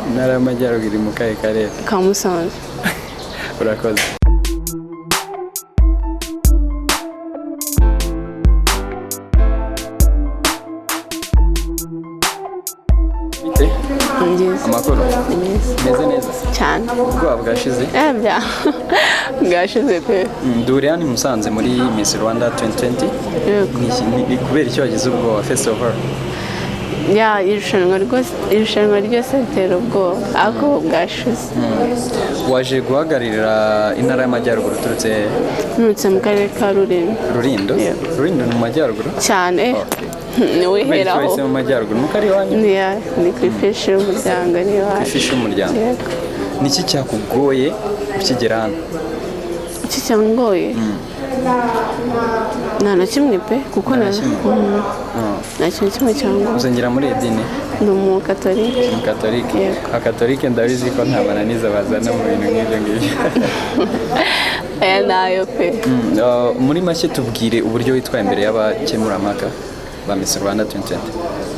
Intara y'Amajyaruguru iri mu kahe karere? Ka Musanze. Urakoze. Bite? Ngize. Amakuru? Meze neza cyane. Ubwoba bwashize? Bwashize pe. Dore hano i Musanze muri Miss Rwanda 2020. Ni kubera icyo wagize ubwoba first of all? irushanwa ryose ritera ubwoba ariko bwashize. Waje guhagararira intara y'Amajyaruguru turutse mu karere ka Rulindo ni mu Majyaruguru cyane. Niwiheraho wese mu Majyaruguru nuko ari iwanyu? Ni ku ifishi y'umuryango ni iwacu. Ifishi y'umuryango. Niki cyakugoye ukigera hano? Iki cyangoye nta na kimwe pe kuko nta kintu kimwe cyangwa uzengera muri idini? Ndi umukatolike. Akatolike ndabizi ko nta mananiza bazana mu bintu nk'ibyo ngibyo. Aya nayo pe. Muri make tubwire uburyo witwaye imbere y'abakemurampaka ba Miss Rwanda 2020.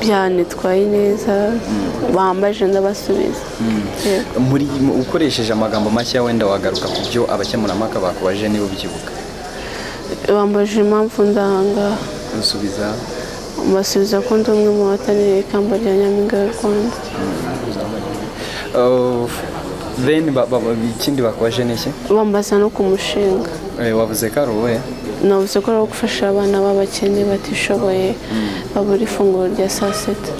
Byanitwaye neza bambaje ndabasubiza. Muri ukoresheje amagambo mashya wenda wagaruka ku byo abakemurampaka bakubaje niba ubyibuka? Bambaje impamvu ndanga basubiza ko ndi umwe mu bahatanira ikamba rya Nyampinga y'u Rwanda. Then ikindi bakubaje ni iki? Bambaza no ku mushinga. Wavuze ko ari uwuhe? Navuze ko ari uwo gufasha abana b'abakene batishoboye babura ifunguro rya saa sita.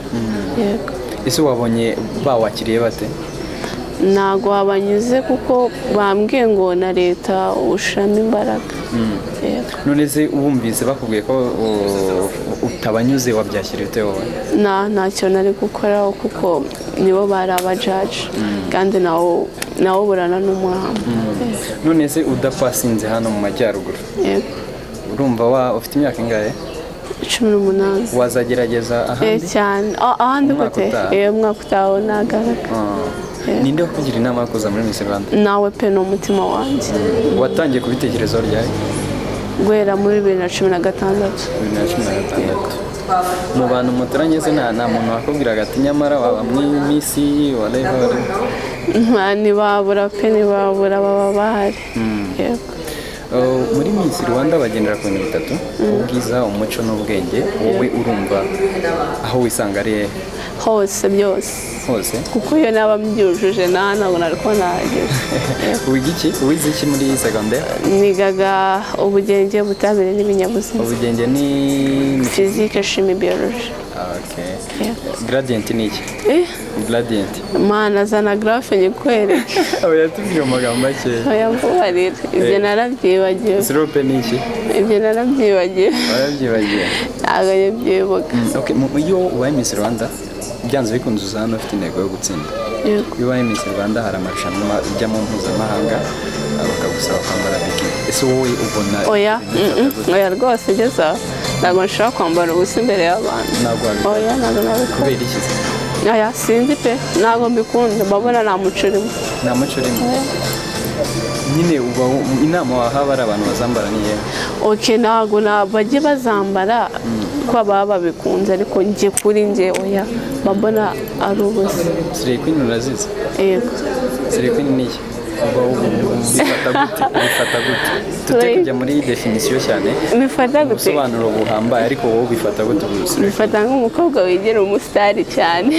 Yego. Ese wabonye bawakiriye bate? Ntago wabanyuze kuko bambwiye ngo na leta ushiramo imbaraga. None se wumvise bakubwiye ko utabanyuze wabyakiriye ute wowe? Ntacyo nari gukoraho kuko nibo bari abajaji kandi nawo burana n'umuhanga. None se udapasinze hano mu Majyaruguru? Yego. Urumva ufite imyaka ingahe? 18. Wazagerageza ahandi? Cyane. Ahandi gute? Umwaka utaho nagaruka. Ninde wakugira inama yo kuza muri Miss Rwanda? Nawe pe ni umutima wanjye. Watangiye kubitekerezaho ryari? Guhera muri 2016. Mu bantu muturanye se nta muntu wakubwiraga ati nyamara waba muri Miss whatever? Ntibabura baba bahari. Yego. Muri Miss Rwanda bagendera ku bintu bitatu: ubwiza, umuco n'ubwenge. Wowe urumva aho wisanga ari hehe? Hose byose. Hose? Kuko iyo naba mbyujuje ntabwo nari ko nahageze. Wize iki muri secondaire? Nigaga ubugenge, ubutabire n'ibinyabuzima. Ubugenge ni physique, chimie, biologie. Okay. Gradient ni iki? Gradient. Mana zana graphe nyikwereke. Yatubwiye amagambo make. Mvubarira. Ibyo narabyibagiwe. Slope ni iki? Ibyo narabyibagiwe. Warabyibagiwe? Ntabwo yabyibuka. Okay, iyo ubaye Miss Rwanda byanze bikunze uza hano ufite intego yo gutsinda. Yego. Iyo ubaye Miss Rwanda hari amarushanwa ujya mu mpuzamahanga bakagusaba kwambara bikini. Ese wowe ubona? Oya rwose ugeze aho ntabwo nshobora kwambara ubusa imbere y'abantu. Ntabwo nabikora. Kubera iki? Sinzi pe ntabwo mbikunda mbabona nta muco urimo. Nta muco urimo? Nyine inama waha bari abantu bazambara ni yewe? Ntabwo bajye bazambara ko baba babikunze ariko njye kuri njye oya mbabona ari ubusa. Slay Queen urazizi? Yego. Slay Queen ni iki? Bifata gute? Tujye kujya muri definisiyo cyane. Bifata gute? Ubusobanuro buhambaye ariko wowe bifata gute? Bifata nk'umukobwa wegera umusitari cyane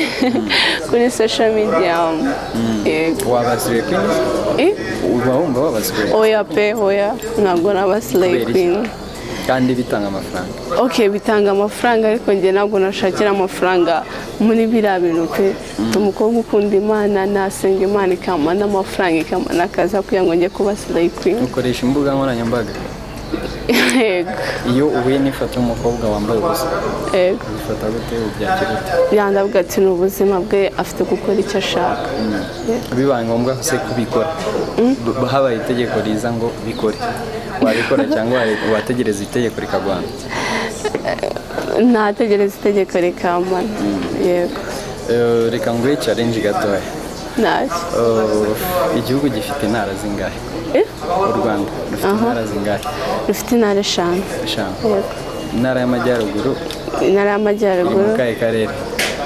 kuri social media. Yego. Waba Slay Queen? Uba wumva wabazwe? Oya pe oya ntabwo naba Slay Queen. Kandi bitanga amafaranga? Bitanga amafaranga ariko njye ntabwo nashakira amafaranga muri biriya bintu pe. Umukobwa ukunda Imana nasenga Imana ikampa n'amafaranga ikampa n'akazi kugira ngo njye kuba Slay Queen. Ukoresha imbuga nkoranyambaga? Yego. Iyo uhuye n'ifoto y'umukobwa wambaye ubusa bifata gute? Ubyakira ute? Yandavuga ati ni ubuzima bwe afite gukora icyo ashaka. Bibaye ngombwa se kubikora habaye itegeko riza ngo bikore wabikora cyangwa wategereza itegeko rikagwana? Ntategereza itegeko rikamana. Yego. Reka nguhe challenge gatoya. Igihugu gifite intara zingahe? U Rwanda rufite intara zingahe? Rufite intara 5. Intara y'Amajyaruguru? Intara y'Amajyaruguru mu kahe karere?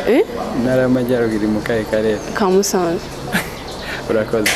Intara y'Amajyaruguru iri mu kahe karere? Ka Musanze. Urakoze.